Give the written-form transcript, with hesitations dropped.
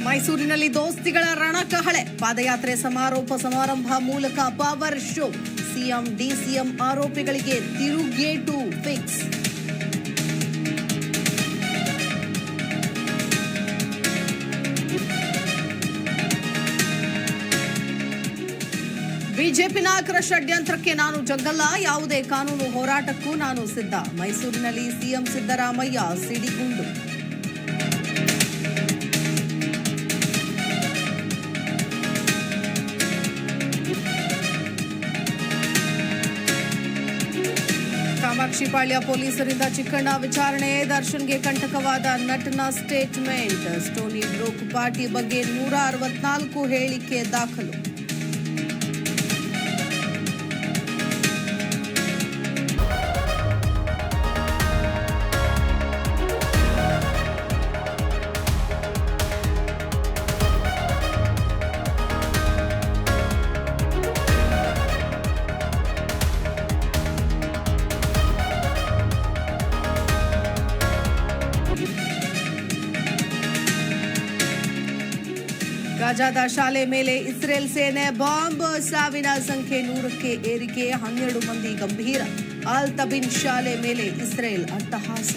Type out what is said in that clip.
ಮೈಸೂರಿನಲ್ಲಿ ದೋಸ್ತಿಗಳ ರಣಕಹಳೆ. ಪಾದಯಾತ್ರೆ ಸಮಾರೋಪ ಸಮಾರಂಭ ಮೂಲಕ ಪವರ್ ಶೋ. ಸಿಎಂ ಡಿಸಿಎಂ ಆರೋಪಿಗಳಿಗೆ ತಿರುಗೇಟು ಫಿಕ್ಸ್. ಬಿಜೆಪಿ ನಾಯಕರ ಷಡ್ಯಂತ್ರಕ್ಕೆ ನಾನು ಜಗ್ಗಲ್ಲ, ಯಾವುದೇ ಕಾನೂನು ಹೋರಾಟಕ್ಕೂ ನಾನು ಸಿದ್ಧ. ಮೈಸೂರಿನಲ್ಲಿ ಸಿಎಂ ಸಿದ್ದರಾಮಯ್ಯ ಸಿಡಿಗುಂಡು. ಕಾಮಾಕ್ಷಿಪಾಳ್ಯ ಪೊಲೀಸರಿಂದ ಚಿಕ್ಕಣ್ಣ ವಿಚಾರಣೆ. ದರ್ಶನ್ಗೆ ಕಂಟಕವಾದ ನಟನ ಸ್ಟೇಟ್ಮೆಂಟ್. ಸ್ಟೋನಿ ಬ್ರೋಕ್ ಪಾರ್ಟಿ ಬಗ್ಗೆ 164 ಹೇಳಿಕೆ ದಾಖಲು. ಗಾಜಾದ ಶಾಲೆ ಮೇಲೆ ಇಸ್ರೇಲ್ ಸೇನೆ ಬಾಂಬ್. ಸಾವಿನ ಸಂಖ್ಯೆ 100ಕ್ಕೆ ಏರಿಕೆ. 12 ಮಂದಿ ಗಂಭೀರ. ಅಲ್ ತಬಿನ್ ಶಾಲೆ ಮೇಲೆ ಇಸ್ರೇಲ್ ಅಟ್ಟಹಾಸ.